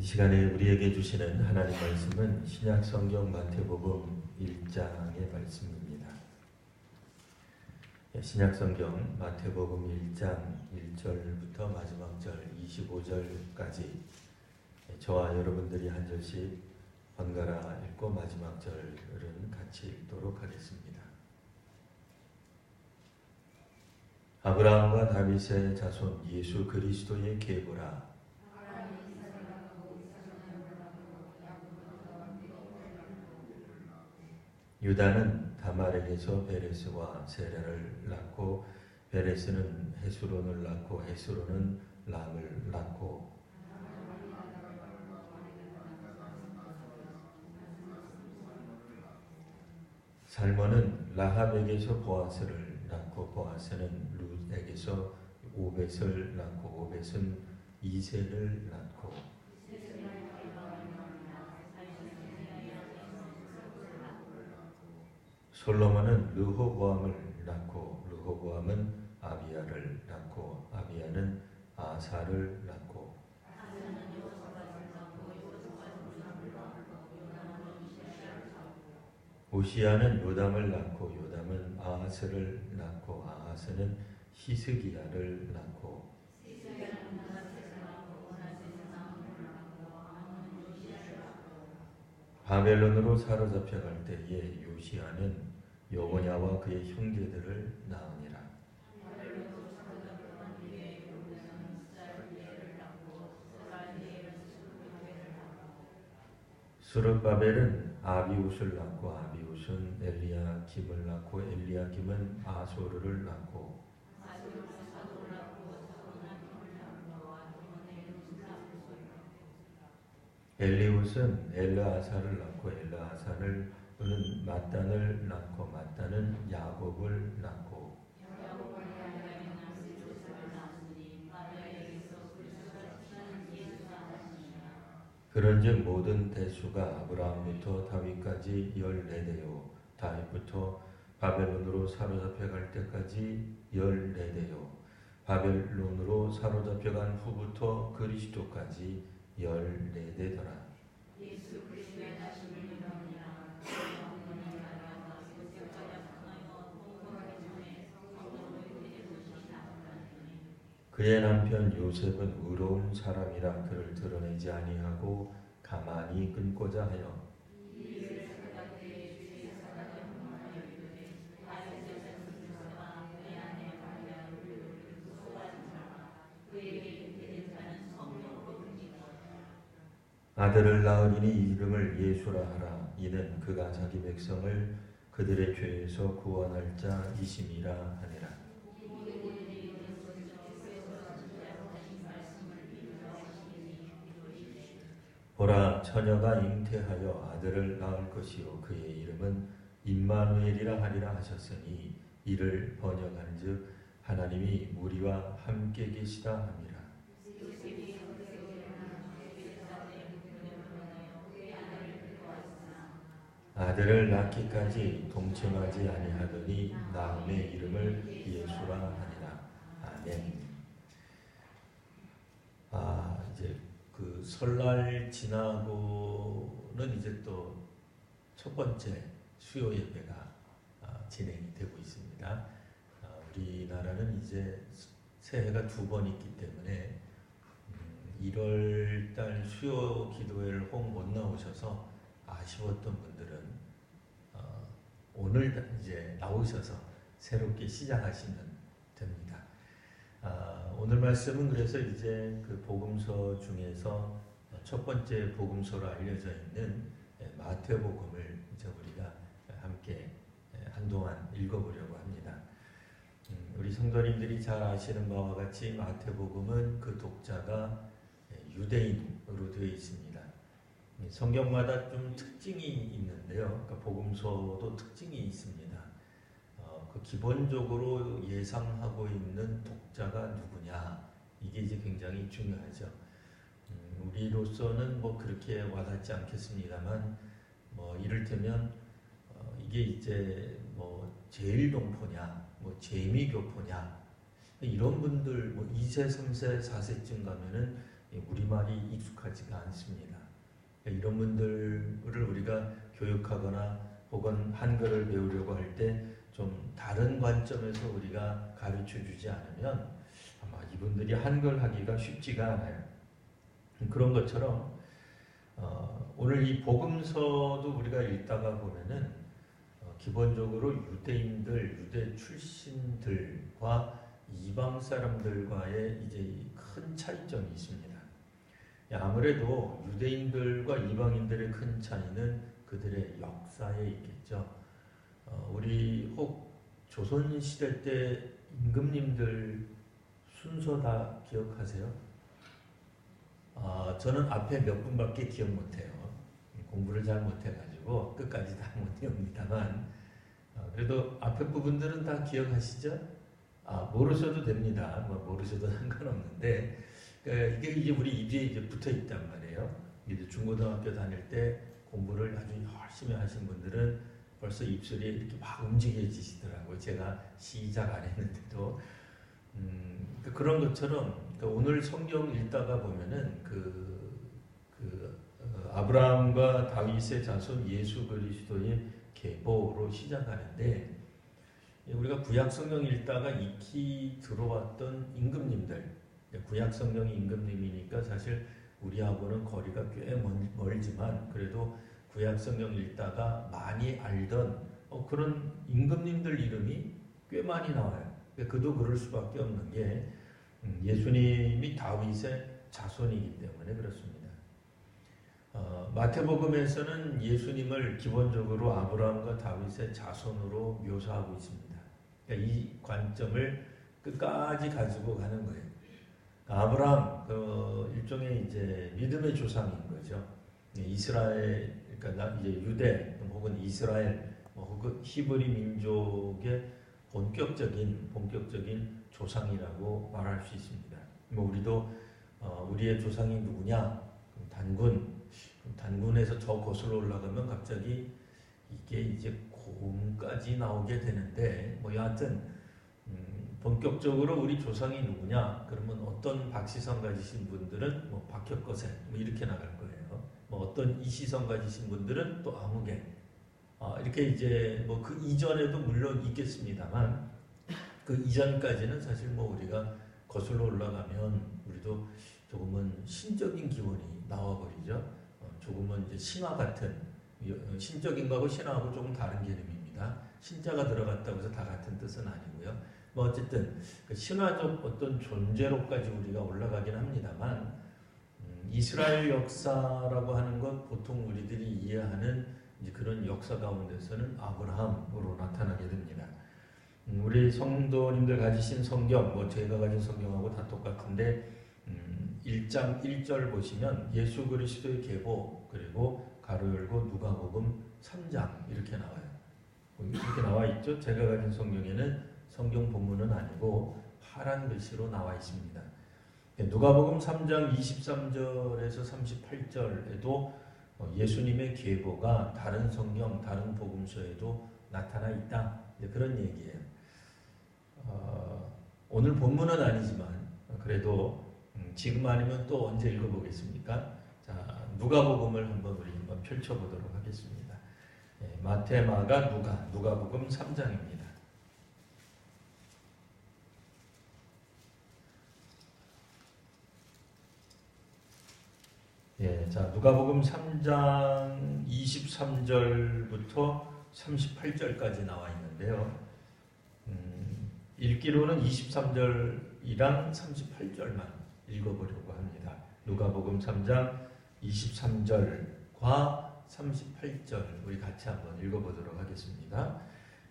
이 시간에 우리에게 주시는 하나님 말씀은 신약 성경 마태복음 1장의 말씀입니다. 신약 성경 마태복음 1장 1절부터 마지막 절 25절까지 저와 여러분들이 한 절씩 번갈아 읽고 마지막 절은 같이 읽도록 하겠습니다. 아브라함과 다윗의 자손 예수 그리스도의 계보라. 유다는 다말에게서 베레스와 세라를 낳고 베레스는 헤스론을 낳고 헤스론은 람을 낳고 살몬은 라합에게서 보아스를 낳고 보아스는 룻에게서 오벳을 낳고 오벳은 이새를 낳고 솔로몬은 르호보암을 낳고 르호보암은 아비야를 낳고 아비야는 아사를 낳고 우시야는 요담을 낳고 요담은 아하스를 낳고 아하스는 히스기야를 낳고 바벨론으로 사로잡혀갈 때에 요시야는 여호냐와 그의 형제들을 낳으니라. 스룹바벨은 아비웃을 낳고 아비웃은 엘리야김을 낳고 엘리야김은 아소르를 낳고 엘리웃은 엘르아사를 낳고 엘르아사는 마단을 낳고 마단은 야곱을 낳고 그런즉 모든 대수가 아브라함부터 다윗까지 14대요 다윗부터 바벨론으로 사로잡혀갈 때까지 14대요 바벨론으로 사로잡혀간 후부터 그리스도까지 14대더라. 그의 남편 요셉은 의로운 사람이라 그를 드러내지 아니하고 가만히 끊고자 하여 아들을 낳으리니 이름을 예수라 하라. 이는 그가 자기 백성을 그들의 죄에서 구원할 자이심이라 하니라. 보라, 처녀가 잉태하여 아들을 낳을 것이요 그의 이름은 임마누엘이라 하리라 하셨으니 이를 번역한즉 하나님이 우리와 함께 계시다 함이라. 아들을 낳기까지 동침하지 아니하더니 낳음의 이름을 예수라 하니라. 아멘. 이제 그 설날 지나고는 이제 또 첫 번째 수요 예배가 진행이 되고 있습니다. 우리나라는 이제 새해가 2번 있기 때문에 1월달 수요 기도회를 꼭 못 나오셔서 아쉬웠던 분들은 오늘 이제 나오셔서 새롭게 시작하시면 됩니다. 오늘 말씀은 그래서 이제 그 복음서 중에서 첫 번째 복음서로 알려져 있는 마태복음을 이제 우리가 함께 한동안 읽어보려고 합니다. 우리 성도님들이 잘 아시는 바와 같이 마태복음은 그 독자가 유대인으로 되어 있습니다. 성경마다 좀 특징이 있는데요. 그러니까 복음서도 특징이 있습니다. 그 기본적으로 예상하고 있는 독자가 누구냐 이게 이제 굉장히 중요하죠. 우리로서는 뭐 그렇게 와닿지 않겠습니다만 이를테면 이게 이제 뭐 제일동포냐 뭐 재미교포냐 이런 분들 2세, 3세, 4세쯤 가면은 우리말이 익숙하지가 않습니다. 이런 분들을 우리가 교육하거나 혹은 한글을 배우려고 할 때 좀 다른 관점에서 우리가 가르쳐 주지 않으면 아마 이분들이 한글 하기가 쉽지가 않아요. 그런 것처럼 오늘 이 복음서도 우리가 읽다가 보면은 기본적으로 유대인들, 유대 출신들과 이방 사람들과의 이제 큰 차이점이 있습니다. 아무래도 유대인들과 이방인들의 큰 차이는 그들의 역사에 있겠죠. 우리 혹 조선시대 때 임금님들 순서 다 기억하세요? 저는 앞에 몇 분밖에 기억 못해요. 공부를 잘 못해가지고 끝까지 다 못 외웁니다만 그래도 앞에 부분들은 다 기억하시죠? 모르셔도 됩니다. 모르셔도 상관없는데 이게 이제 우리 입에 이제 붙어 있단 말이에요. 이제 중고등학교 다닐 때 공부를 아주 열심히 하신 분들은 벌써 입술이 이렇게 막 움직여지시더라고요. 제가 시작 안 했는데도 그런 것처럼 오늘 성경 읽다가 보면은 아브라함과 다윗의 자손 예수 그리스도의 계보로 시작하는데 우리가 구약 성경 읽다가 익히 들어왔던 임금님들, 구약 성경이 임금님이니까 사실 우리하고는 거리가 꽤 멀지만 그래도 구약 성경 읽다가 많이 알던 그런 임금님들 이름이 꽤 많이 나와요. 그도 그럴 수밖에 없는 게 예수님이 다윗의 자손이기 때문에 그렇습니다. 마태복음에서는 예수님을 기본적으로 아브라함과 다윗의 자손으로 묘사하고 있습니다. 그러니까 이 관점을 끝까지 가지고 가는 거예요. 아브라함, 일종의 이제 믿음의 조상인 거죠. 이스라엘, 그러니까 이제 유대 혹은 이스라엘 혹은 히브리 민족의 본격적인 조상이라고 말할 수 있습니다. 우리도 우리의 조상이 누구냐? 단군에서 저 거슬러 올라가면 갑자기 이게 이제 곰까지 나오게 되는데 여하튼 본격적으로 우리 조상이 누구냐? 그러면 어떤 박시성 가지신 분들은 박혁거세 이렇게 나갈 거예요. 어떤 이시성 가지신 분들은 또 아무개 이렇게 이제 그 이전에도 물론 있겠습니다만 그 이전까지는 사실 우리가 거슬러 올라가면 우리도 조금은 신적인 기원이 나와버리죠. 조금은 이제 신화 같은 신적인 거하고 신화하고 조금 다른 개념입니다. 신자가 들어갔다고 해서 다 같은 뜻은 아니고요. 어쨌든 신화적 어떤 존재로까지 우리가 올라가긴 합니다만 이스라엘 역사라고 하는 것 보통 우리들이 이해하는 이제 그런 역사 가운데서는 아브라함으로 나타나게 됩니다. 우리 성도님들 가지신 성경, 제가 가진 성경하고 다 똑같은데 1장 1절 보시면 예수 그리스도의 계보 그리고 가로 열고 누가복음 3장 이렇게 나와요. 이렇게 나와 있죠. 제가 가진 성경에는 성경 본문은 아니고 파란 글씨로 나와 있습니다. 누가복음 3장 23절에서 38절에도 예수님의 계보가 다른 성경, 다른 복음서에도 나타나 있다. 그런 얘기예요. 오늘 본문은 아니지만 그래도 지금 아니면 또 언제 읽어보겠습니까? 자, 누가복음을 한번 펼쳐보도록 하겠습니다. 마태, 마가, 누가복음 3장입니다. 자, 누가복음 3장 23절부터 38절까지 나와 있는데요. 읽기로는 23절이랑 38절만 읽어보려고 합니다. 누가복음 3장 23절과 38절 우리 같이 한번 읽어보도록 하겠습니다.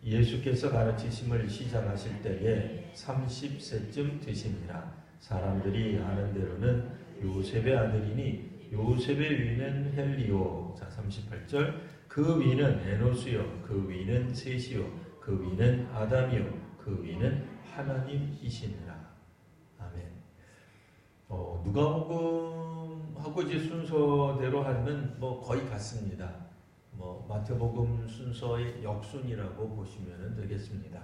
예수께서 가르치심을 시작하실 때에 30세쯤 되시니라. 사람들이 아는 대로는 요셉의 아들이니 요셉의 위는 헬리오. 자, 38절. 그 위는 에노스요. 그 위는 셋이요. 그 위는 아담이요. 그 위는 하나님이시니라. 아멘. 누가복음하고 이제 순서대로 하면 거의 같습니다. 마태복음 순서의 역순이라고 보시면 되겠습니다.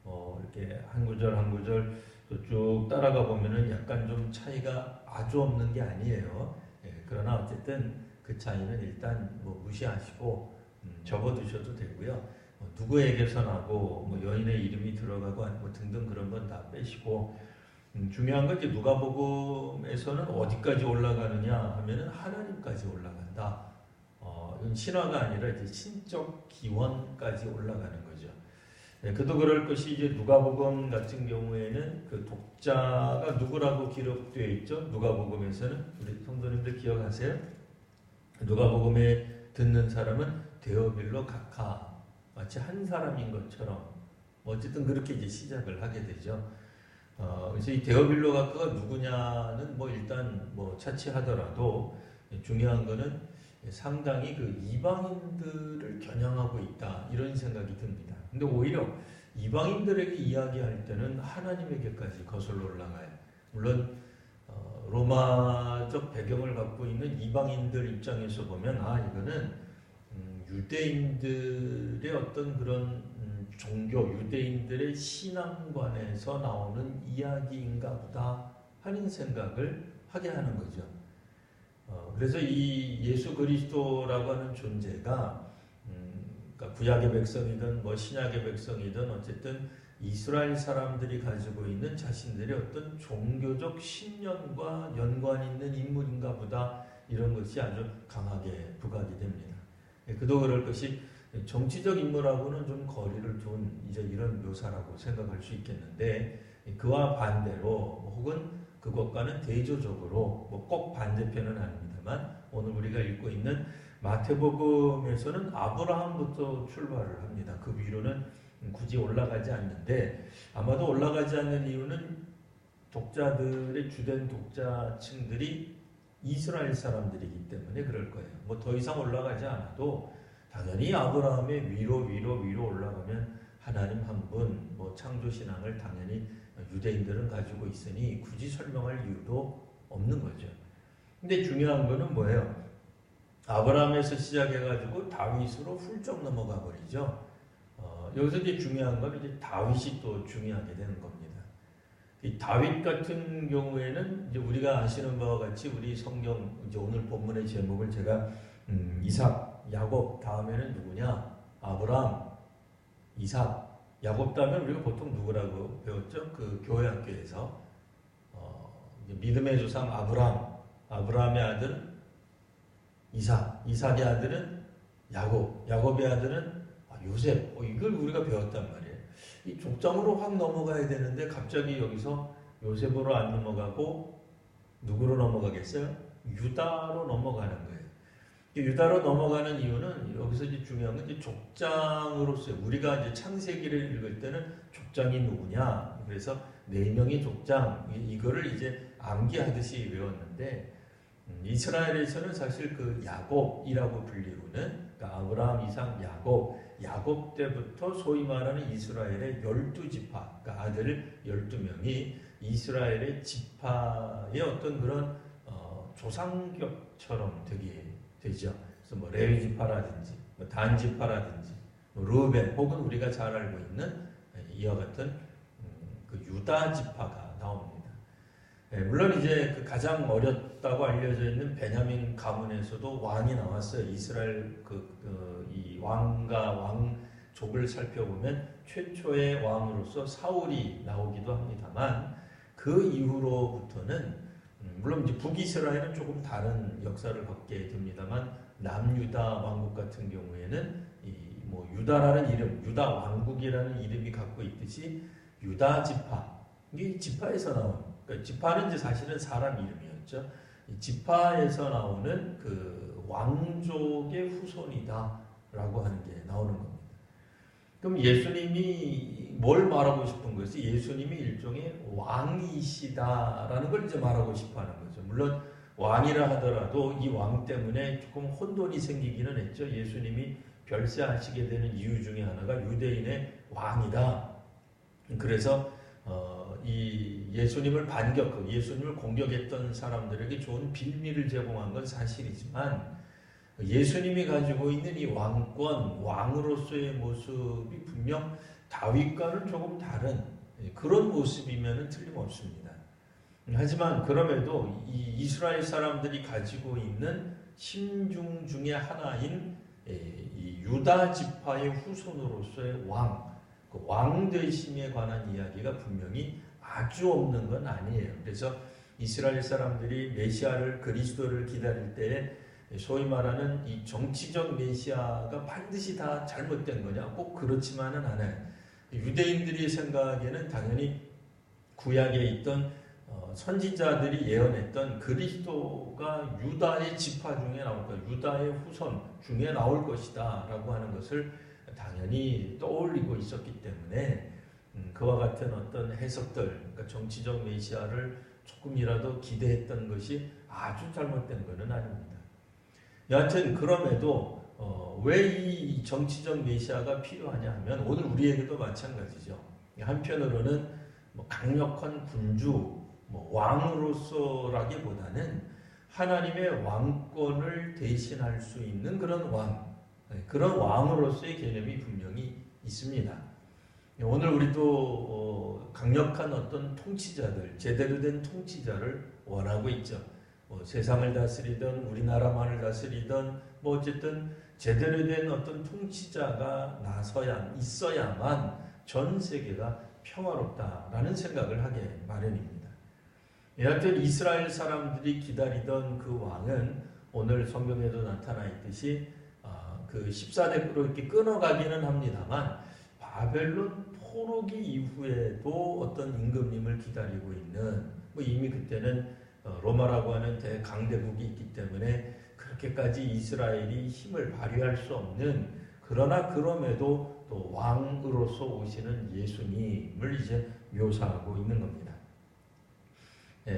이렇게 한 구절 한 구절 쭉 따라가 보면은 약간 좀 차이가 아주 없는 게 아니에요. 그러나 어쨌든 그 차이는 일단 뭐 무시하시고 접어두셔도 되고요. 누구에게서 나고 뭐 여인의 이름이 들어가고 뭐 등등 그런 건 다 빼시고 중요한 건 이제 누가복음에서는 어디까지 올라가느냐 하면은 하나님까지 올라간다. 이건 신화가 아니라 이제 신적 기원까지 올라가는 거죠. 네, 그도 그럴 것이 이제 누가복음 같은 경우에는 그 독자가 누구라고 기록되어 있죠? 누가복음에서는 우리 성도님들 기억하세요? 누가복음에 듣는 사람은 데오빌로 각하 마치 한 사람인 것처럼 어쨌든 그렇게 이제 시작을 하게 되죠. 그래서 이 데오빌로 각하가 누구냐는 뭐 일단 뭐 차치하더라도 중요한 거는 상당히 그 이방인들을 겨냥하고 있다 이런 생각이 듭니다. 근데 오히려 이방인들에게 이야기할 때는 하나님에게까지 거슬러 올라가요. 물론 로마적 배경을 갖고 있는 이방인들 입장에서 보면 이거는 유대인들의 어떤 그런 종교, 유대인들의 신앙관에서 나오는 이야기인가 보다 하는 생각을 하게 하는 거죠. 그래서 이 예수 그리스도라고 하는 존재가 그러니까 구약의 백성이든 뭐 신약의 백성이든 어쨌든 이스라엘 사람들이 가지고 있는 자신들의 어떤 종교적 신념과 연관 있는 인물인가 보다 이런 것이 아주 강하게 부각이 됩니다. 그도 그럴 것이 정치적 인물하고는 좀 거리를 둔 이제 이런 묘사라고 생각할 수 있겠는데 그와 반대로 혹은 그것과는 대조적으로 뭐 꼭 반대편은 아닙니다만 오늘 우리가 읽고 있는 마태복음에서는 아브라함부터 출발을 합니다. 그 위로는 굳이 올라가지 않는데 아마도 올라가지 않는 이유는 독자들의 주된 독자층들이 이스라엘 사람들이기 때문에 그럴 거예요. 뭐 더 이상 올라가지 않아도 당연히 아브라함의 위로 올라가면 하나님 한 분, 뭐 창조신앙을 당연히 유대인들은 가지고 있으니 굳이 설명할 이유도 없는 거죠. 근데 중요한 거는 뭐예요? 아브라함에서 시작해가지고 다윗으로 훌쩍 넘어가 버리죠. 여기서 이제 중요한 건 이제 다윗이 또 중요하게 되는 겁니다. 이 다윗 같은 경우에는 이제 우리가 아시는 바와 같이 우리 성경 이제 오늘 본문의 제목을 제가 이삭, 야곱 다음에는 누구냐? 아브라함, 이삭, 야곱 다음에 우리가 보통 누구라고 배웠죠? 그 교회 학교에서 믿음의 조상 아브라함, 아브라함의 아들은 이삭, 이삭의 아들은 야곱, 야곱의 아들은 요셉. 이걸 우리가 배웠단 말이에요. 이 족장으로 확 넘어가야 되는데 갑자기 여기서 요셉으로 안 넘어가고 누구로 넘어가겠어요? 유다로 넘어가는 거예요. 유다로 넘어가는 이유는 여기서 이제 중요한 건 이제 족장으로서 우리가 이제 창세기를 읽을 때는 족장이 누구냐? 그래서 4명의 족장 이거를 이제 암기하듯이 외웠는데 이스라엘에서는 사실 그 야곱이라고 불리우는 그러니까 아브라함, 이삭, 야곱 때부터 소위 말하는 이스라엘의 12지파, 그러니까 아들 12명이 이스라엘의 지파의 어떤 그런 조상격처럼 되죠. 그래서 뭐 레위 지파라든지, 뭐 단 지파라든지, 뭐 루벤 혹은 우리가 잘 알고 있는 이와 같은 그 유다 지파가 나옵니다. 물론 이제 그 가장 어렸다고 알려져 있는 베냐민 가문에서도 왕이 나왔어요. 이스라엘 이 왕과 왕족을 살펴보면 최초의 왕으로서 사울이 나오기도 합니다만 그 이후로부터는 물론 이제 북이스라엘은 조금 다른 역사를 갖게 됩니다만 남유다 왕국 같은 경우에는 뭐 유다라는 이름, 유다 왕국이라는 이름이 갖고 있듯이 유다 지파, 이게 지파에서 나온, 그러니까 지파는 이제 사실은 사람 이름이었죠. 이 지파에서 나오는 그 왕족의 후손이다라고 하는 게 나오는 겁니다. 그럼 예수님이 뭘 말하고 싶은 거였어요? 예수님이 일종의 왕이시다라는 걸 이제 말하고 싶어 하는 거죠. 물론 왕이라 하더라도 이 왕 때문에 조금 혼돈이 생기기는 했죠. 예수님이 별세하시게 되는 이유 중에 하나가 유대인의 왕이다. 그래서 이 예수님을 예수님을 공격했던 사람들에게 좋은 빌미를 제공한 건 사실이지만 예수님이 가지고 있는 이 왕권, 왕으로서의 모습이 분명 다윗과는 조금 다른 그런 모습이면 틀림없습니다. 하지만 그럼에도 이 이스라엘 사람들이 가지고 있는 심중 중에 하나인 이 유다 지파의 후손으로서의 그 왕 되심에 관한 이야기가 분명히 아주 없는 건 아니에요. 그래서 이스라엘 사람들이 메시아를 그리스도를 기다릴 때에 소위 말하는 이 정치적 메시아가 반드시 다 잘못된 거냐? 꼭 그렇지만은 않아요. 유대인들이 생각에는 당연히 구약에 있던 선지자들이 예언했던 그리스도가 유다의 지파 중에 나올 거야. 유다의 후손 중에 나올 것이다 라고 하는 것을 당연히 떠올리고 있었기 때문에 그와 같은 어떤 해석들, 그러니까 정치적 메시아를 조금이라도 기대했던 것이 아주 잘못된 것은 아닙니다. 여하튼 그럼에도 왜 이 정치적 메시아가 필요하냐 하면 오늘 우리에게도 마찬가지죠. 한편으로는 강력한 군주, 왕으로서라기보다는 하나님의 왕권을 대신할 수 있는 그런 그런 왕으로서의 개념이 분명히 있습니다. 오늘 우리도 강력한 어떤 통치자들, 제대로 된 통치자를 원하고 있죠. 세상을 다스리던 우리나라만을 다스리던 어쨌든 제대로 된 어떤 통치자가 있어야만 전 세계가 평화롭다라는 생각을 하게 마련입니다. 여하튼 이스라엘 사람들이 기다리던 그 왕은 오늘 성경에도 나타나 있듯이 그 14대로 이렇게 끊어가기는 합니다만 바벨론 포로기 이후에도 어떤 임금님을 기다리고 있는 이미 그때는 로마라고 하는 대강대국이 있기 때문에 그렇게까지 이스라엘이 힘을 발휘할 수 없는 그러나 그럼에도 또 왕으로서 오시는 예수님을 이제 묘사하고 있는 겁니다.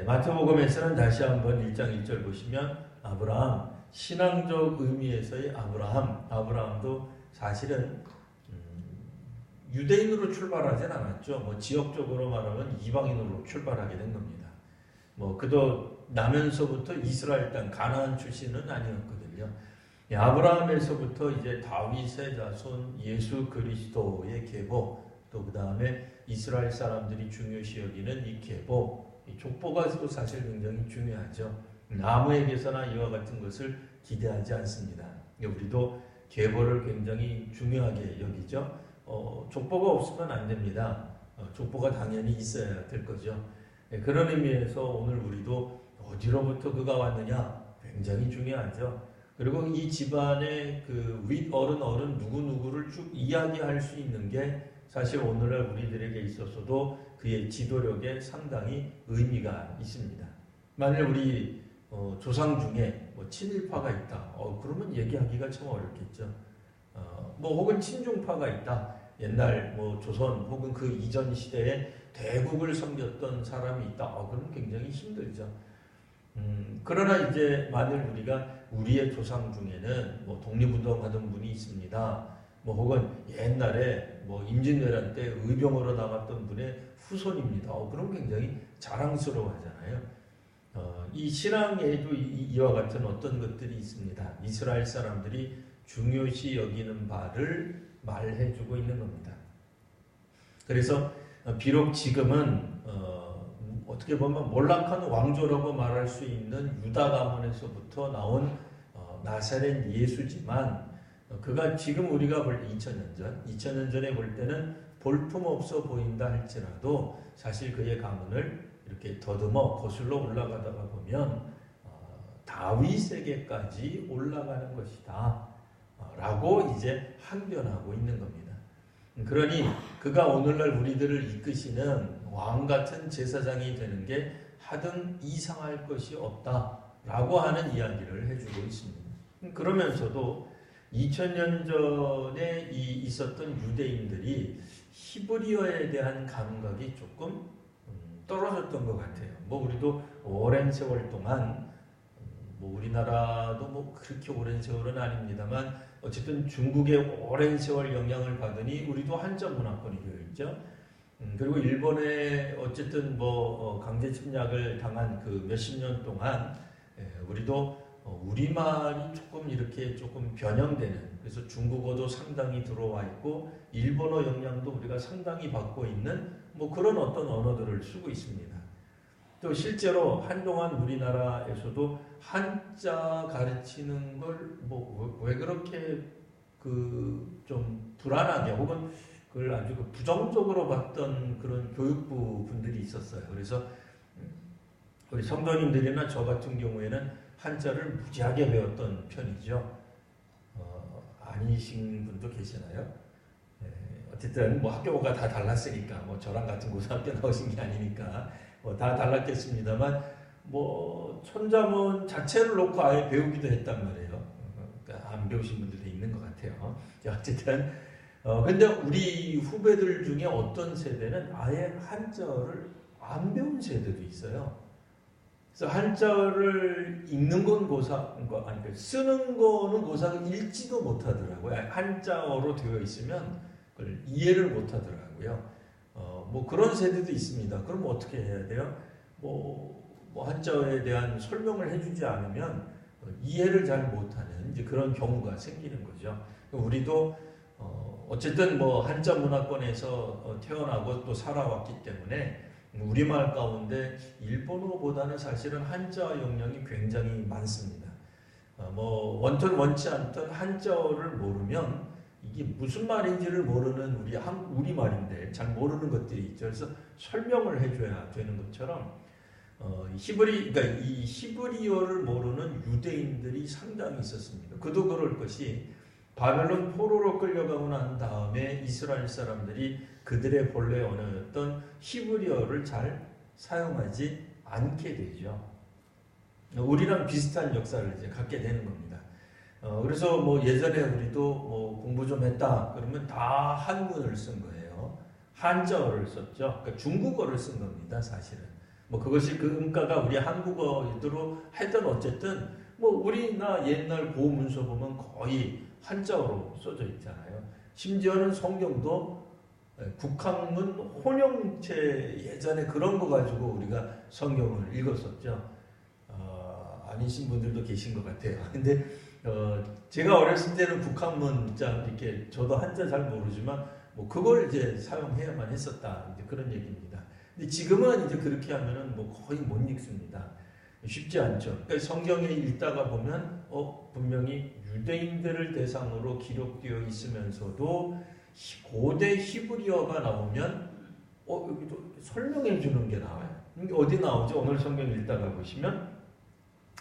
마태복음에서는 다시 한번 1장 1절 보시면 아브라함, 신앙적 의미에서의 아브라함도 사실은 유대인으로 출발하진 않았죠. 지역적으로 말하면 이방인으로 출발하게 된 겁니다. 그도 나면서부터 이스라엘 땅 가나안 출신은 아니었거든요. 아브라함에서부터 이제 다윗의 자손 예수 그리스도의 계보, 또 그 다음에 이스라엘 사람들이 중요시 여기는 이 계보, 이 족보가 사실 굉장히 중요하죠. 아무에게서나 이와 같은 것을 기대하지 않습니다. 우리도 계보를 굉장히 중요하게 여기죠. 족보가 없으면 안 됩니다. 족보가 당연히 있어야 될 거죠. 그런 의미에서 오늘 우리도 어디로부터 그가 왔느냐 굉장히 중요하죠. 그리고 이 집안의 그 윗어른 누구누구를 쭉 이야기할 수 있는 게 사실 오늘날 우리들에게 있어서도 그의 지도력에 상당히 의미가 있습니다. 만일 우리 조상 중에 친일파가 있다. 그러면 얘기하기가 참 어렵겠죠. 혹은 친중파가 있다. 옛날 조선 혹은 그 이전 시대에 대국을 섬겼던 사람이 있다. 그러면 굉장히 힘들죠. 그러나 이제 만일 우리가 우리의 조상 중에는 독립운동하던 분이 있습니다. 혹은 옛날에 임진왜란 때 의병으로 나갔던 분의 후손입니다. 그럼 굉장히 자랑스러워하잖아요. 이 신앙에도 이와 같은 어떤 것들이 있습니다. 이스라엘 사람들이 중요시 여기는 바를 말해주고 있는 겁니다. 그래서 비록 지금은 어떻게 보면 몰락한 왕조라고 말할 수 있는 유다 가문에서부터 나온 나사렛 예수지만 그가 지금 우리가 볼 2000년 전에 볼 때는 볼품없어 보인다 할지라도 사실 그의 가문을 이렇게 더듬어 거슬러 올라가다가 보면 다윗에게까지 올라가는 것이다 라고 이제 항변하고 있는 겁니다. 그러니 그가 오늘날 우리들을 이끄시는 왕 같은 제사장이 되는 게 하등 이상할 것이 없다라고 하는 이야기를 해주고 있습니다. 그러면서도 2000년 전에 있었던 유대인들이 히브리어에 대한 감각이 조금 떨어졌던 것 같아요. 우리도 오랜 세월 동안 우리나라도 그렇게 오랜 세월은 아닙니다만 어쨌든 중국의 오랜 세월 영향을 받으니 우리도 한자 문화권이 되어 있죠. 그리고 일본에 어쨌든 강제 침략을 당한 그 몇십 년 동안 우리도 우리말이 조금 변형되는, 그래서 중국어도 상당히 들어와 있고 일본어 영향도 우리가 상당히 받고 있는 그런 어떤 언어들을 쓰고 있습니다. 또 실제로 한동안 우리나라에서도 한자 가르치는 걸 뭐 왜 그렇게 그 좀 불안하게 혹은 그걸 아주 부정적으로 봤던 그런 교육부 분들이 있었어요. 그래서 우리 성도님들이나 저 같은 경우에는 한자를 무지하게 배웠던 편이죠. 아니신 분도 계시나요? 어쨌든 뭐 학교가 다 달랐으니까 뭐 저랑 같은 고등학교 나오신 게 아니니까 뭐 다 달랐겠습니다만 뭐 천자문 자체를 놓고 아예 배우기도 했단 말이에요. 그러니까 안 배우신 분들도 있는 것 같아요. 어쨌든 근데 우리 후배들 중에 어떤 세대는 아예 한자를 안 배운 세대도 있어요. 그래서 한자를 읽는 건 아니 쓰는 거는 고사가 읽지도 못하더라고요. 한자어로 되어 있으면 그걸 이해를 못하더라고요. 뭐 그런 세대도 있습니다. 그럼 어떻게 해야 돼요? 뭐 한자어에 대한 설명을 해주지 않으면 이해를 잘 못하는 이제 그런 경우가 생기는 거죠. 우리도 어쨌든 뭐 한자 문화권에서 태어나고 또 살아왔기 때문에 우리말 가운데 일본어보다는 사실은 한자 영향이 굉장히 많습니다. 뭐 원ton 원치 않던 한자어를 모르면 이게 무슨 말인지를 모르는 우리말인데 잘 모르는 것들이 있죠. 그래서 설명을 해줘야 되는 것처럼 그러니까 이 히브리어를 모르는 유대인들이 상당히 있었습니다. 그도 그럴 것이 바벨론 포로로 끌려가고 난 다음에 이스라엘 사람들이 그들의 본래 언어였던 히브리어를 잘 사용하지 않게 되죠. 우리랑 비슷한 역사를 이제 갖게 되는 겁니다. 그래서 뭐 예전에 우리도 뭐 공부 좀 했다 그러면 다 한문을 쓴 거예요. 한자어를 썼죠. 그러니까 중국어를 쓴 겁니다, 사실은. 뭐 그것이 그 음가가 우리 한국어로 하여튼 어쨌든 뭐 우리나 옛날 고문서 보면 거의 한자어로 써져 있잖아요. 심지어는 성경도 국학문 혼용체 예전에 그런 거 가지고 우리가 성경을 읽었었죠. 아니신 분들도 계신 것 같아요. 근데 제가 어렸을 때는 국학문자 이렇게 저도 한자 잘 모르지만 뭐 그걸 이제 사용해야만 했었다 이제 그런 얘기입니다. 근데 지금은 이제 그렇게 하면은 뭐 거의 못 읽습니다. 쉽지 않죠. 그러니까 성경에 읽다가 보면 분명히 유대인들을 대상으로 기록되어 있으면서도 고대 히브리어가 나오면 여기도 설명해 주는 게 나와요. 이게 어디 나오죠? 오늘 성경 읽다가 보시면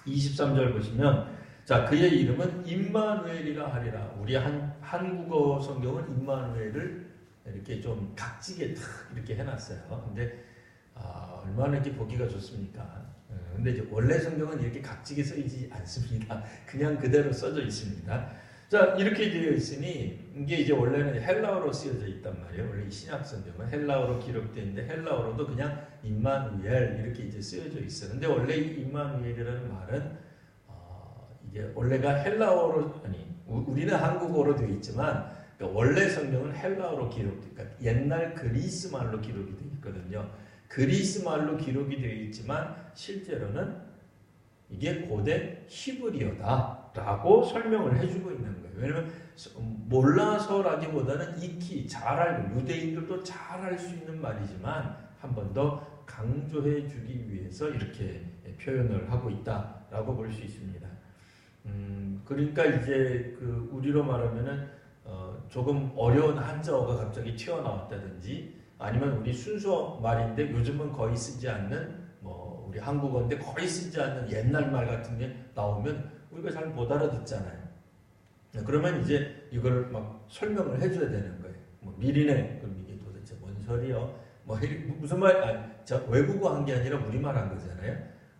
23절 보시면 자 그의 이름은 임마누엘이라 하리라. 우리 한국어 성경은 임마누엘을 이렇게 좀 각지게 탁 이렇게 해놨어요. 근데 얼마나 이렇게 보기가 좋습니까? 근데 이제 원래 성경은 이렇게 각지게 써있지 않습니다. 그냥 그대로 써져 있습니다. 자, 이렇게 되어 있으니 이게 이제 원래는 헬라어로 쓰여져 있단 말이에요. 원래 이 신약 성경은 헬라어로 기록되어 있는데 헬라어로도 그냥 임마누엘 이렇게 이제 쓰여져 있어요. 근데 원래 이 임마누엘이라는 말은 이게 원래가 헬라어로 우리는 한국어로 되어 있지만 그러니까 원래 성경은 헬라어로 기록돼, 그러니까 옛날 그리스 말로 기록이 되어 있거든요. 그리스 말로 기록이 되어 있지만 실제로는 이게 고대 히브리어다라고 설명을 해주고 있는 거예요. 왜냐하면 몰라서라기보다는 익히 잘 알고 유대인들도 잘 알 수 있는 말이지만 한 번 더 강조해 주기 위해서 이렇게 표현을 하고 있다라고 볼 수 있습니다. 그러니까 이제 그 우리로 말하면은 조금 어려운 한자어가 갑자기 튀어나왔다든지 아니면 우리 순수 말인데 요즘은 거의 쓰지 않는 뭐 우리 한국어인데 거의 쓰지 않는 옛날 말 같은 게 나오면 우리가 잘 못 알아듣잖아요. 그러면 이제 이걸 막 설명을 해줘야 되는 거예요. 뭐 미리네 그럼 이게 도대체 뭔 소리요? 뭐 무슨 말? 외국어 한 게 아니라 우리말 한 거잖아요.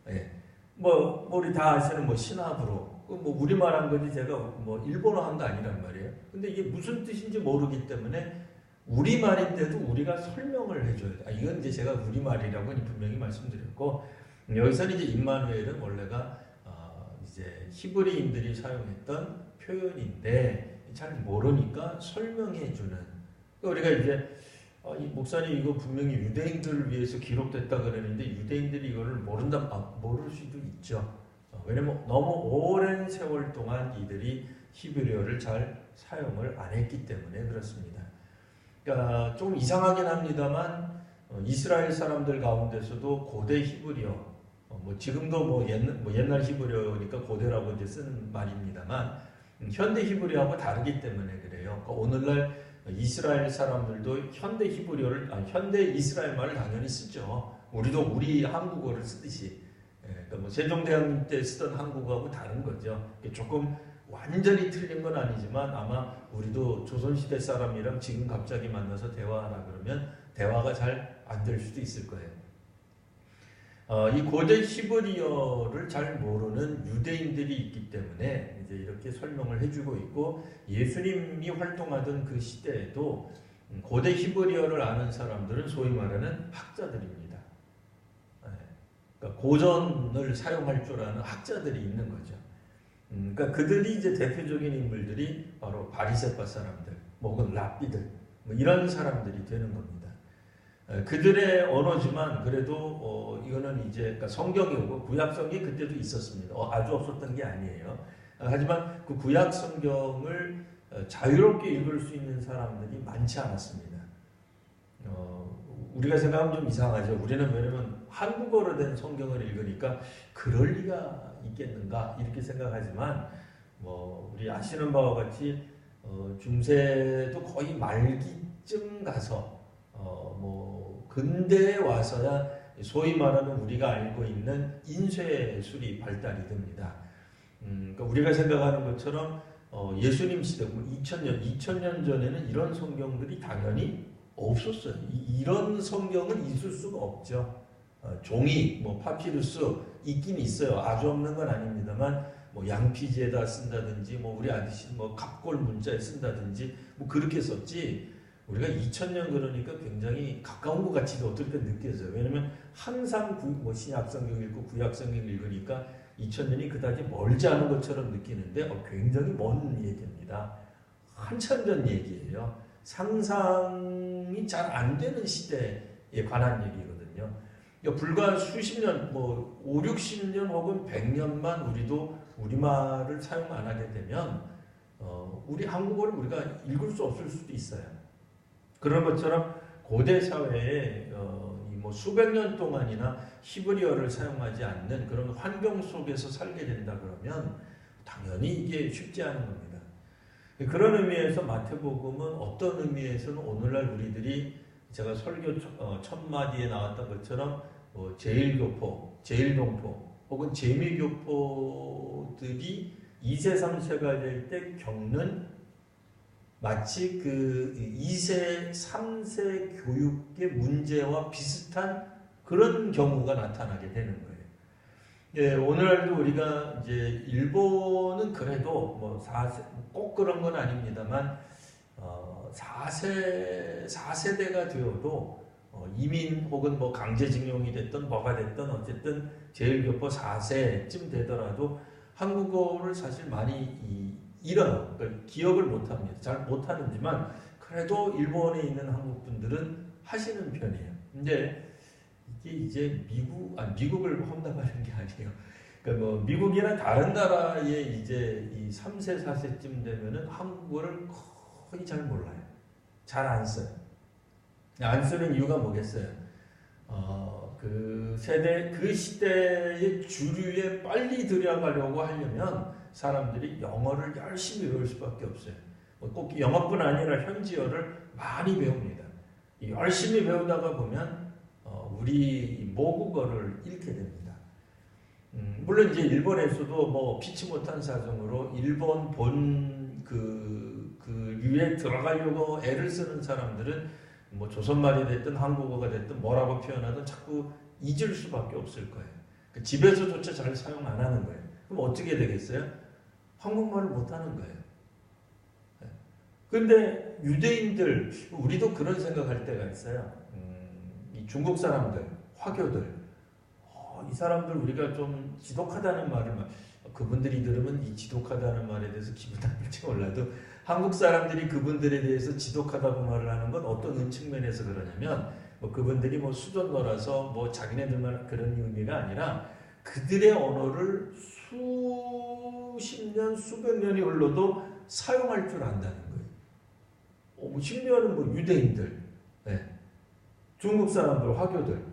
예. 뭐 우리 다 아시는 뭐 신압으로 뭐 우리말 한 거지 제가 뭐 일본어 한 거 아니란 말이에요. 근데 이게 무슨 뜻인지 모르기 때문에 우리말인데도 우리가 설명을 해줘야 돼. 이건 이제 제가 우리말이라고 분명히 말씀드렸고 여기서는 이제 임마누엘은 원래가 이제 히브리인들이 사용했던 표현인데 잘 모르니까 설명해주는. 우리가 이제 이 목사님 이거 분명히 유대인들을 위해서 기록됐다 그러는데 유대인들이 이거를 모를 수도 있죠. 왜냐면 너무 오랜 세월 동안 이들이 히브리어를 잘 사용을 안 했기 때문에 그렇습니다. 그러니까 좀 이상하긴 합니다만 이스라엘 사람들 가운데서도 고대 히브리어, 뭐 지금도 뭐 옛날 히브리어니까 고대라고 이제 쓰는 말입니다만 현대 히브리어하고 다르기 때문에 그래요. 그러니까 오늘날 이스라엘 사람들도 현대 히브리어를 현대 이스라엘 말을 당연히 쓰죠. 우리도 우리 한국어를 쓰듯이. 그러니까 뭐 세종대왕님 때 쓰던 한국어하고 다른 거죠. 조금 완전히 틀린 건 아니지만 아마 우리도 조선시대 사람이랑 지금 갑자기 만나서 대화하라 그러면 대화가 잘 안 될 수도 있을 거예요. 이 고대 히브리어를 잘 모르는 유대인들이 있기 때문에 이제 이렇게 설명을 해주고 있고, 예수님이 활동하던 그 시대에도 고대 히브리어를 아는 사람들은 소위 말하는 학자들입니다. 그러니까 고전을 사용할 줄 아는 학자들이 있는 거죠. 그러니까 그들이 이제 대표적인 인물들이 바로 바리새파 사람들, 혹은 랍비들, 뭐 이런 사람들이 되는 겁니다. 그들의 언어지만 그래도 이거는 이제 그러니까 성경이고 구약 성경이 그때도 있었습니다. 아주 없었던 게 아니에요. 하지만 그 구약 성경을 자유롭게 읽을 수 있는 사람들이 많지 않았습니다. 우리가 생각하면 좀 이상하죠. 우리는 왜냐면 한국어로 된 성경을 읽으니까 그럴 리가 있겠는가 이렇게 생각하지만 뭐 우리 아시는 바와 같이 중세도 거의 말기쯤 가서 뭐 근대에 와서야 소위 말하는 우리가 알고 있는 인쇄술이 발달이 됩니다. 그러니까 우리가 생각하는 것처럼 예수님 시대 2000년 전에는 이런 성경들이 당연히 없었어요. 이런 성경은 있을 수가 없죠. 종이, 뭐 파피루스 있긴 있어요. 아주 없는 건 아닙니다만 뭐 양피지에다 쓴다든지 뭐 우리 아저씨 뭐 갑골 문자에 쓴다든지 뭐 그렇게 썼지. 우리가 2000년 그러니까 굉장히 가까운 것 같이 어떨 때 느껴져요. 왜냐면 항상 뭐 신약 성경 읽고 구약 성경 읽으니까 2000년이 그다지 멀지 않은 것처럼 느끼는데 굉장히 먼 얘기입니다. 한참 전 얘기예요. 상상이 잘 안 되는 시대에 관한 얘기거든요. 그러니까 불과 수십 년, 뭐 5, 60년 혹은 100년만 우리도 우리말을 사용 안 하게 되면 우리 한국어를 우리가 읽을 수 없을 수도 있어요. 그런 것처럼 고대 사회에 뭐 수백 년 동안이나 히브리어를 사용하지 않는 그런 환경 속에서 살게 된다 그러면 당연히 이게 쉽지 않은 겁니다. 그런 의미에서 마태복음은 어떤 의미에서는 오늘날 우리들이 제가 설교 첫 마디에 나왔던 것처럼 제일교포, 제일동포 혹은 재미교포들이 2세, 3세가 될 때 겪는 마치 그 2세, 3세 교육의 문제와 비슷한 그런 경우가 나타나게 되는 거예요. 예, 오늘날도 우리가 이제 일본은 그래도 뭐 4세, 꼭 그런 건 아닙니다만 4세대가 되어도 이민 혹은 뭐 강제징용이 됐든 뭐가 됐든 어쨌든 제일교포 4세쯤 되더라도 한국어를 사실 많이 잃어요. 그러니까 기억을 못합니다. 잘 못하는지만 그래도 일본에 있는 한국분들은 하시는 편이에요. 근데 이게 이제 미국을 험담하는 게 아니에요. 그러니까 뭐 미국이나 다른 나라에 이제 이 3세, 4세쯤 되면은 한국어를 거의 잘 몰라요. 잘 안 써요. 안 쓰는 이유가 뭐겠어요? 그 세대, 그 시대의 주류에 빨리 들어가려고 하려면 사람들이 영어를 열심히 배울 수밖에 없어요. 꼭 영어뿐 아니라 현지어를 많이 배웁니다. 열심히 배우다가 보면 우리 모국어를 잃게 됩니다. 물론 이제 일본에서도 뭐 피치 못한 사정으로 일본 본 그 유에 들어가려고 애를 쓰는 사람들은 뭐 조선말이 됐든 한국어가 됐든 뭐라고 표현하든 자꾸 잊을 수밖에 없을 거예요. 집에서조차 잘 사용 안 하는 거예요. 그럼 어떻게 되겠어요? 한국말을 못하는 거예요. 그런데 유대인들, 우리도 그런 생각할 때가 있어요. 이 중국 사람들, 화교들, 이 사람들 우리가 좀 지독하다는 말을 그분들이 들으면 이 지독하다는 말에 대해서 기분 나쁠지 몰라도 한국 사람들이 그분들에 대해서 지독하다고 말을 하는 건 어떤 측면에서 그러냐면 뭐 그분들이 뭐 수전너라서 뭐 자기네들만 그런 의미가 아니라 그들의 언어를 수십 년, 수백 년이 흘러도 사용할 줄 안다는 거예요. 심지어는 뭐 유대인들, 네. 중국 사람들, 화교들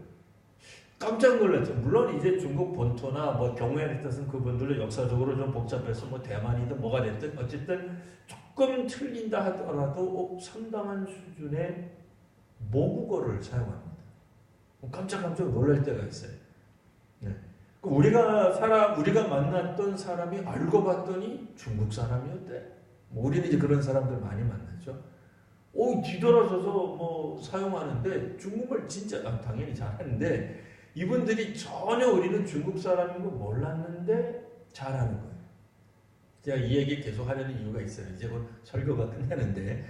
깜짝 놀랐죠. 물론 이제 중국 본토나 뭐 경우에 따라서는 그분들도 역사적으로 좀 복잡해서 뭐 대만이든 뭐가 됐든 어쨌든 조금 틀린다 하더라도 상당한 수준의 모국어를 사용합니다. 깜짝 놀랄 때가 있어요. 네. 우리가 만났던 사람이 알고 봤더니 중국 사람이었대. 뭐 우리는 이제 그런 사람들 많이 만나죠. 뒤돌아서서 뭐 사용하는데 중국말 진짜 당연히 잘하는데 이분들이 전혀 우리는 중국 사람인 거 몰랐는데 잘하는 거예요. 제가 이 얘기 계속 하려는 이유가 있어요. 이제 곧 설교가 끝나는데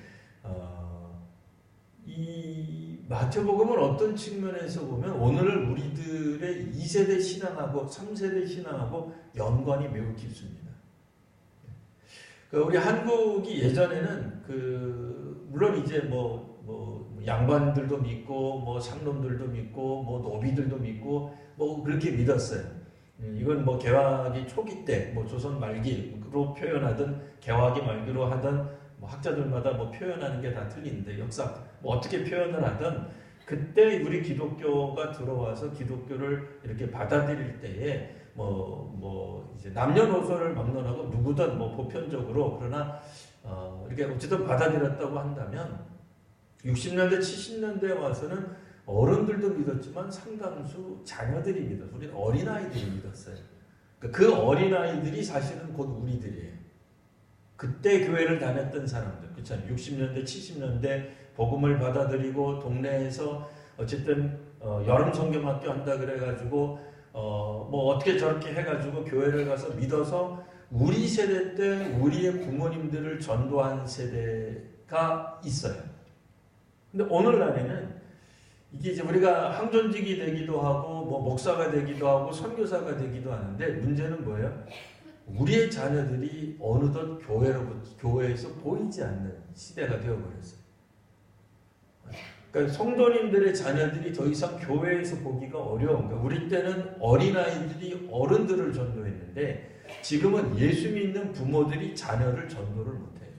이 마태복음은 어떤 측면에서 보면 오늘 우리들의 2세대 신앙하고 3세대 신앙하고 연관이 매우 깊습니다. 우리 한국이 예전에는 물론 이제 뭐 양반들도 믿고 뭐 상놈들도 믿고 뭐 노비들도 믿고 뭐 그렇게 믿었어요. 이건 뭐 개화기 초기 때 뭐 조선 말기로 표현하든 개화기 말기로 하든 뭐 학자들마다 뭐 표현하는 게 다 틀리는데 역사 뭐 어떻게 표현을 하든 그때 우리 기독교가 들어와서 기독교를 이렇게 받아들일 때에 뭐 이제 남녀노소를 막론하고 누구든 뭐 보편적으로 그러나 이렇게 어쨌든 받아들였다고 한다면 60년대 70년대에 와서는 어른들도 믿었지만 상당수 자녀들이 믿었어요. 우리는 어린아이들이 믿었어요. 그 어린아이들이 사실은 곧 우리들이에요. 그때 교회를 다녔던 사람들, 그렇잖아요. 60년대, 70년대 복음을 받아들이고 동네에서 어쨌든 여름 성경학교 한다 그래가지고 뭐 어떻게 저렇게 해가지고 교회를 가서 믿어서 우리 세대 때 우리의 부모님들을 전도한 세대가 있어요. 근데 오늘날에는 이게 이제 우리가 항존직이 되기도 하고 뭐 목사가 되기도 하고 선교사가 되기도 하는데 문제는 뭐예요? 우리의 자녀들이 어느덧 교회에서 보이지 않는 시대가 되어버렸어요. 그러니까 성도님들의 자녀들이 더 이상 교회에서 보기가 어려운 거예요. 우리 때는 어린아이들이 어른들을 전도했는데 지금은 예수 믿는 부모들이 자녀를 전도를 못해요.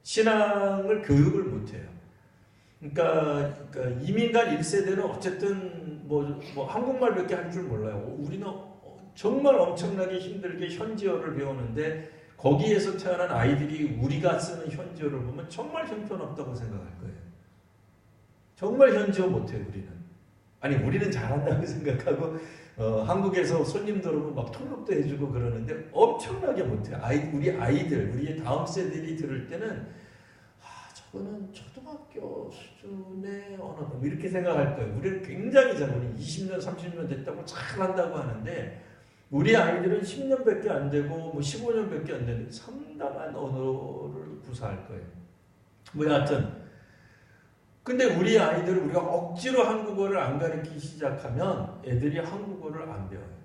신앙을 교육을 못해요. 그러니까 이민간 1세대는 어쨌든 뭐 한국말밖에 할 줄 몰라요. 우리는 정말 엄청나게 힘들게 현지어를 배우는데 거기에서 태어난 아이들이 우리가 쓰는 현지어를 보면 정말 형편없다고 생각할 거예요. 정말 현지어 못해요, 우리는. 아니, 우리는 잘한다고 생각하고 한국에서 손님들 오면 막 통역도 해주고 그러는데 엄청나게 못해요. 우리의 다음 세대들이 들을 때는 저거는 초등학교 수준의 언어다 이렇게 생각할 거예요. 우리는 굉장히 잘, 우리 20년, 30년 됐다고 잘한다고 하는데 우리 아이들은 10년밖에 안 되고 뭐 15년밖에 안 되는데 상당한 언어를 구사할 거예요. 뭐 여하튼 근데 우리 아이들을 우리가 억지로 한국어를 안 가르치기 시작하면 애들이 한국어를 안 배워요.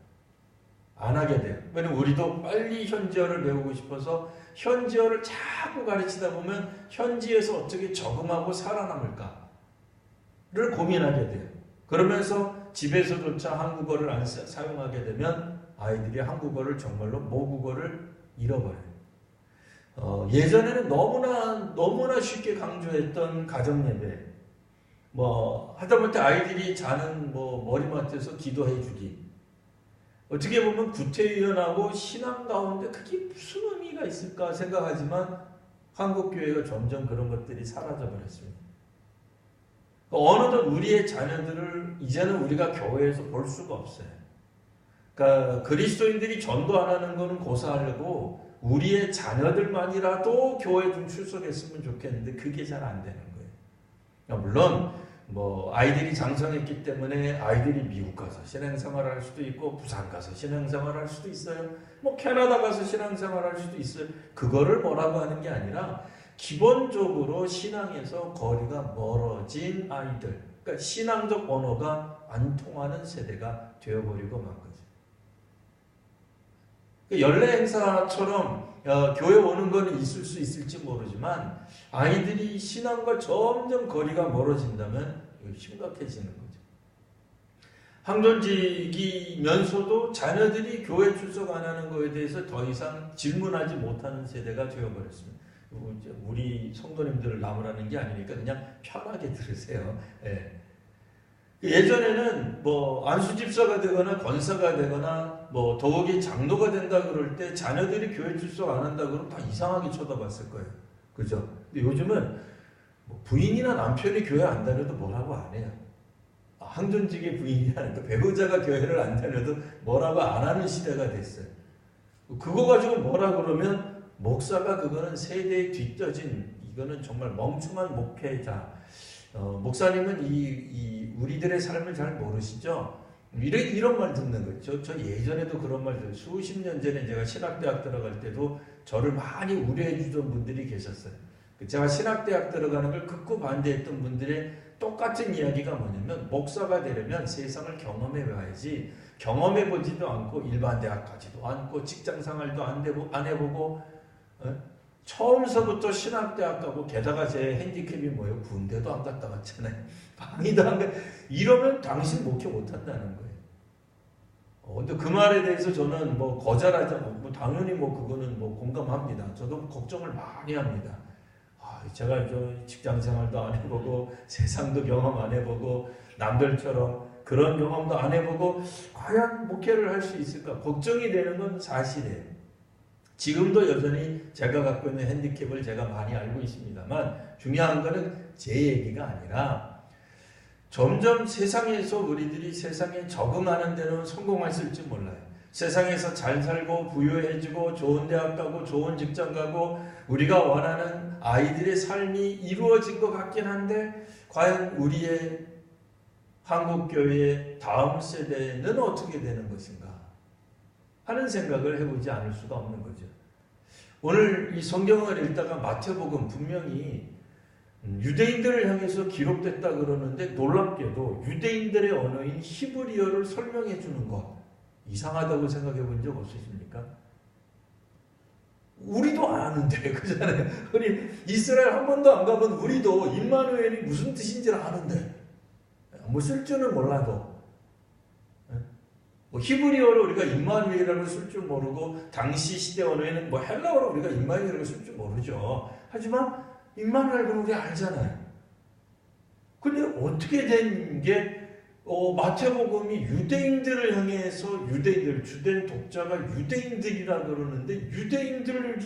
안 하게 돼요. 왜냐면 우리도 빨리 현지어를 배우고 싶어서 현지어를 자꾸 가르치다 보면 현지에서 어떻게 적응하고 살아남을까를 고민하게 돼요. 그러면서 집에서조차 한국어를 안 사용하게 되면 아이들이 한국어를 정말로 모국어를 잃어버려요. 예전에는 너무나 쉽게 강조했던 가정예배, 하다못해 아이들이 자는 머리맡에서 기도해주기. 어떻게 보면 구태의연하고 신앙 가운데 그게 무슨 의미가 있을까 생각하지만 한국교회가 점점 그런 것들이 사라져버렸습니다. 어느덧 우리의 자녀들을 이제는 우리가 교회에서 볼 수가 없어요. 그러니까 그리스도인들이 전도 안 하는 거는 고사하려고 우리의 자녀들만이라도 교회 좀 출석했으면 좋겠는데 그게 잘 안 되는 거예요. 그러니까 물론 아이들이 장성했기 때문에 아이들이 미국 가서 신앙생활을 할 수도 있고 부산 가서 신앙생활을 할 수도 있어요. 캐나다 가서 신앙생활을 할 수도 있어요. 그거를 뭐라고 하는 게 아니라 기본적으로 신앙에서 거리가 멀어진 아이들, 그러니까 신앙적 언어가 안 통하는 세대가 되어버리고 만 거죠. 연례 행사처럼 교회 오는 거는 있을 수 있을지 모르지만 아이들이 신앙과 점점 거리가 멀어진다면 심각해지는 거죠. 항존직이면서도 자녀들이 교회 출석 안 하는 거에 대해서 더 이상 질문하지 못하는 세대가 되어버렸습니다. 우리 성도님들을 나무라는 게 아니니까 그냥 편하게 들으세요. 예. 예전에는 뭐 안수집사가 되거나 권사가 되거나 뭐 더욱이 장로가 된다 그럴 때 자녀들이 교회 출석 안 한다 그러면 다 이상하게 쳐다봤을 거예요. 그죠? 근데 요즘은 뭐 부인이나 남편이 교회 안 다녀도 뭐라고 안 해요. 항존직의 부인이나 배우자가 교회를 안 다녀도 뭐라고 안 하는 시대가 됐어요. 그거 가지고 뭐라 그러면 목사가 그거는 세대에 뒤처진 이거는 정말 멍청한 목회자. 목사님은 우리들의 삶을 잘 모르시죠? 이런 말 듣는 거예요. 저 예전에도 그런 말 들어요. 수십 년 전에 제가 신학대학 들어갈 때도 저를 많이 우려해 주던 분들이 계셨어요. 제가 신학대학 들어가는 걸 극구 반대했던 분들의 똑같은 이야기가 뭐냐면 목사가 되려면 세상을 경험해 봐야지 경험해 보지도 않고 일반 대학 가지도 않고 직장 생활도 안 해보고 처음서부터 신학대학 가고 게다가 제 핸디캡이 뭐예요? 군대도 안 갔다 왔잖아요. 방위도 안 가. 이러면 당신 목회 못한다는 거예요. 근데 그 말에 대해서 저는 뭐 거절하지 않고 당연히 뭐 그거는 뭐 공감합니다. 저도 걱정을 많이 합니다. 제가 저 직장 생활도 안 해보고 세상도 경험 안 해보고 남들처럼 그런 경험도 안 해보고 과연 목회를 할 수 있을까 걱정이 되는 건 사실이에요. 지금도 여전히 제가 갖고 있는 핸디캡을 제가 많이 알고 있습니다만 중요한 거는 제 얘기가 아니라 점점 세상에서 우리들이 세상에 적응하는 데는 성공했을지 몰라요. 세상에서 잘 살고 부유해지고 좋은 대학 가고 좋은 직장 가고 우리가 원하는 아이들의 삶이 이루어진 것 같긴 한데 과연 우리의 한국교회의 다음 세대는 어떻게 되는 것인가 하는 생각을 해보지 않을 수가 없는 거죠. 오늘 이 성경을 읽다가 마태복음 분명히 유대인들을 향해서 기록됐다 그러는데 놀랍게도 유대인들의 언어인 히브리어를 설명해 주는 것 이상하다고 생각해 본 적 없으십니까? 우리도 아는데 그잖아요. 우리 이스라엘 한 번도 안 가본 우리도 임마누엘이 무슨 뜻인지를 아는데 뭐 쓸 줄은 몰라도 뭐 히브리어로 우리가 임마누엘이라고 쓸 줄 모르고 당시 시대 언어에는 뭐 헬라어로 우리가 임마누엘이라고 쓸 줄 모르죠. 하지만 임마누엘은 우리 알잖아요. 근데 어떻게 된 게 마태복음이 유대인들을 향해서 유대인들 주된 독자가 유대인들이라 그러는데 유대인들을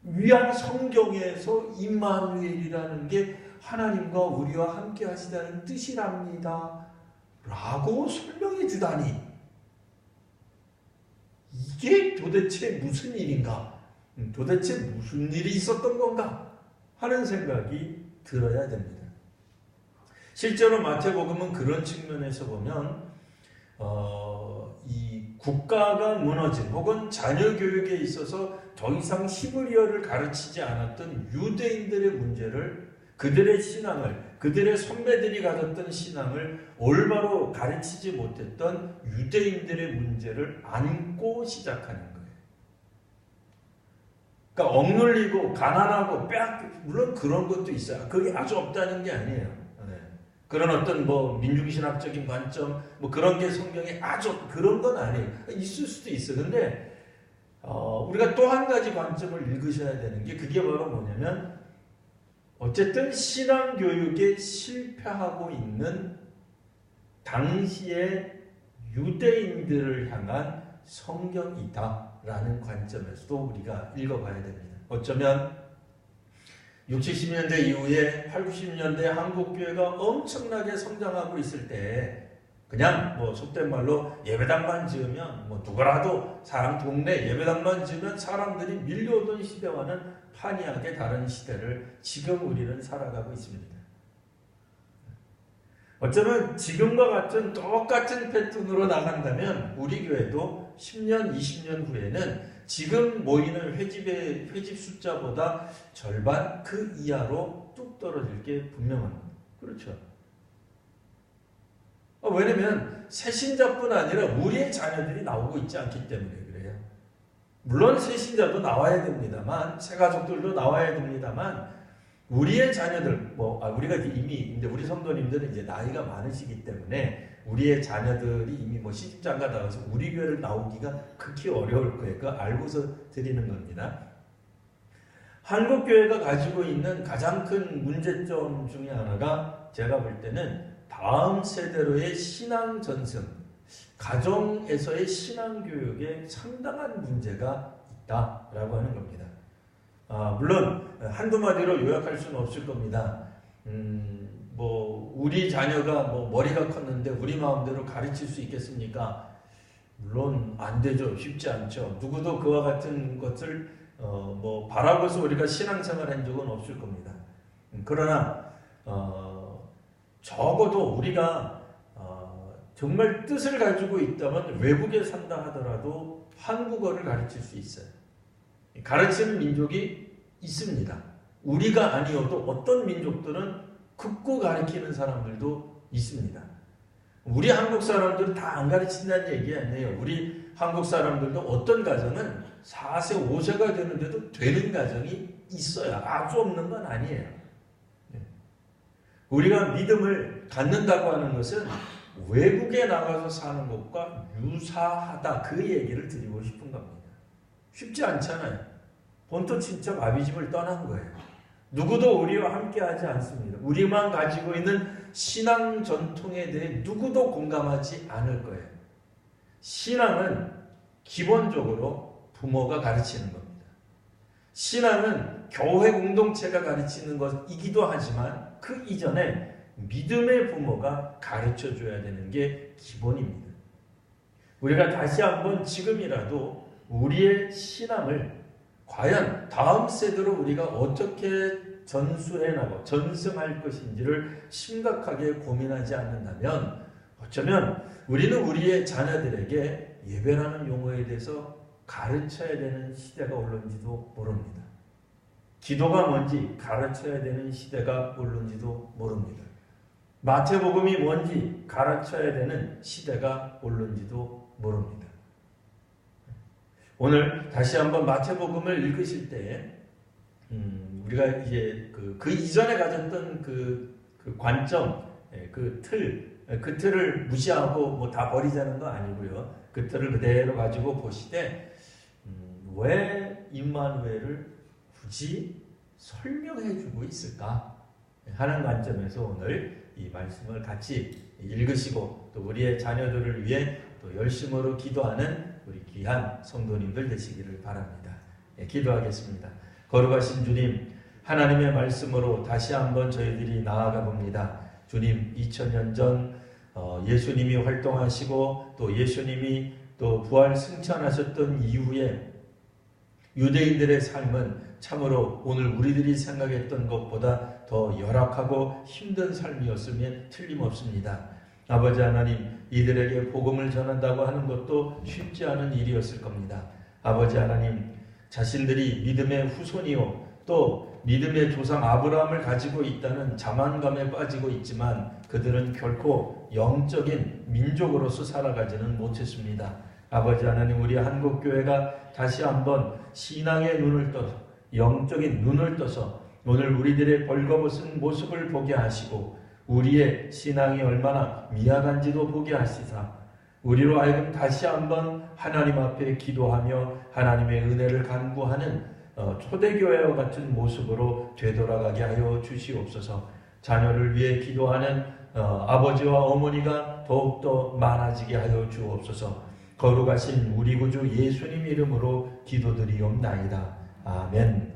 위한 성경에서 임마누엘이라는 게 하나님과 우리와 함께 하시다는 뜻이랍니다. 라고 설명해 주다니 이게 도대체 무슨 일인가? 도대체 무슨 일이 있었던 건가? 하는 생각이 들어야 됩니다. 실제로 마태복음은 그런 측면에서 보면 이 국가가 무너진 혹은 자녀 교육에 있어서 더 이상 히브리어를 가르치지 않았던 유대인들의 문제를 그들의 신앙을 그들의 선배들이 가졌던 신앙을 올바로 가르치지 못했던 유대인들의 문제를 안고 시작하는 거예요. 그러니까 억눌리고 가난하고 물론 그런 것도 있어요. 그게 아주 없다는 게 아니에요. 그런 어떤 뭐 민중신학적인 관점 뭐 그런 게 성경에 아주 그런 건 아니에요. 있을 수도 있어. 근데 우리가 또 한 가지 관점을 읽으셔야 되는 게 그게 바로 뭐냐면 어쨌든 신앙교육에 실패하고 있는 당시의 유대인들을 향한 성경이다라는 관점에서도 우리가 읽어봐야 됩니다. 어쩌면 60, 70년대 이후에 8, 90년대 한국교회가 엄청나게 성장하고 있을 때 그냥 뭐 속된 말로 예배당만 지으면 뭐 누구라도 사람 동네 예배당만 지으면 사람들이 밀려오던 시대와는 판이하게 다른 시대를 지금 우리는 살아가고 있습니다. 어쩌면 지금과 같은 똑같은 패턴으로 나간다면 우리 교회도 10년, 20년 후에는 지금 모이는 회집 숫자보다 절반 그 이하로 뚝 떨어질 게 분명합니다. 그렇죠. 왜냐면 새신자뿐 아니라 우리의 자녀들이 나오고 있지 않기 때문에 그래요. 물론 새신자도 나와야 됩니다만 새가족들도 나와야 됩니다만 우리의 자녀들 우리가 이미 이제 우리 성도님들은 이제 나이가 많으시기 때문에 우리의 자녀들이 이미 뭐 시집장가 나와서 우리 교회를 나오기가 극히 어려울 거예요. 그거 알고서 드리는 겁니다. 한국 교회가 가지고 있는 가장 큰 문제점 중에 하나가 제가 볼 때는 다음 세대로의 신앙 전승, 가정에서의 신앙 교육에 상당한 문제가 있다라고 하는 겁니다. 물론 한두 마디로 요약할 수는 없을 겁니다. 우리 자녀가 머리가 컸는데 우리 마음대로 가르칠 수 있겠습니까? 물론 안 되죠. 쉽지 않죠. 누구도 그와 같은 것을 바라고서 우리가 신앙생활 한 적은 없을 겁니다. 그러나 적어도 우리가 정말 뜻을 가지고 있다면 외국에 산다 하더라도 한국어를 가르칠 수 있어요. 가르치는 민족이 있습니다. 우리가 아니어도 어떤 민족들은 극구 가르치는 사람들도 있습니다. 우리 한국 사람들은 다 안 가르친다는 얘기 아니에요. 우리 한국 사람들도 어떤 가정은 4세, 5세가 되는데도 되는 가정이 있어요. 아주 없는 건 아니에요. 우리가 믿음을 갖는다고 하는 것은 외국에 나가서 사는 것과 유사하다, 그 얘기를 드리고 싶은 겁니다. 쉽지 않잖아요. 본토 친척 아비집을 떠난 거예요. 누구도 우리와 함께 하지 않습니다. 우리만 가지고 있는 신앙 전통에 대해 누구도 공감하지 않을 거예요. 신앙은 기본적으로 부모가 가르치는 겁니다. 신앙은 교회 공동체가 가르치는 것이기도 하지만 그 이전에 믿음의 부모가 가르쳐줘야 되는 게 기본입니다. 우리가 다시 한번 지금이라도 우리의 신앙을 과연 다음 세대로 우리가 어떻게 전수해나고 전승할 것인지를 심각하게 고민하지 않는다면 어쩌면 우리는 우리의 자녀들에게 예배라는 용어에 대해서 가르쳐야 되는 시대가 올는지도 모릅니다. 기도가 뭔지 가르쳐야 되는 시대가 올는지도 모릅니다. 마태복음이 뭔지 가르쳐야 되는 시대가 올는지도 모릅니다. 오늘 다시 한번 마태복음을 읽으실 때 우리가 이제 그 이전에 가졌던 그 관점, 그 틀을 무시하고 다 버리자는 거 아니고요. 그 틀을 그대로 가지고 보시되 왜 임마누엘을 굳이 설명해주고 있을까 하는 관점에서 오늘 이 말씀을 같이 읽으시고 또 우리의 자녀들을 위해 또 열심으로 기도하는 우리 귀한 성도님들 되시기를 바랍니다. 기도하겠습니다. 거룩하신 주님, 하나님의 말씀으로 다시 한번 저희들이 나아가 봅니다. 주님, 2000년 전 예수님이 활동하시고 또 예수님이 또 부활 승천하셨던 이후에 유대인들의 삶은 참으로 오늘 우리들이 생각했던 것보다 더 열악하고 힘든 삶이었으면 틀림없습니다. 아버지 하나님, 이들에게 복음을 전한다고 하는 것도 쉽지 않은 일이었을 겁니다. 아버지 하나님, 자신들이 믿음의 후손이요 또 믿음의 조상 아브라함을 가지고 있다는 자만감에 빠지고 있지만 그들은 결코 영적인 민족으로서 살아가지는 못했습니다. 아버지 하나님, 우리 한국교회가 다시 한번 신앙의 눈을 떠서 영적인 눈을 떠서 오늘 우리들의 벌거벗은 모습을 보게 하시고 우리의 신앙이 얼마나 미약한지도 보게 하시사 우리로 하여금 다시 한번 하나님 앞에 기도하며 하나님의 은혜를 간구하는 초대교회와 같은 모습으로 되돌아가게 하여 주시옵소서. 자녀를 위해 기도하는 아버지와 어머니가 더욱더 많아지게 하여 주옵소서. 거룩하신 우리 구주 예수님 이름으로 기도드리옵나이다. 아멘.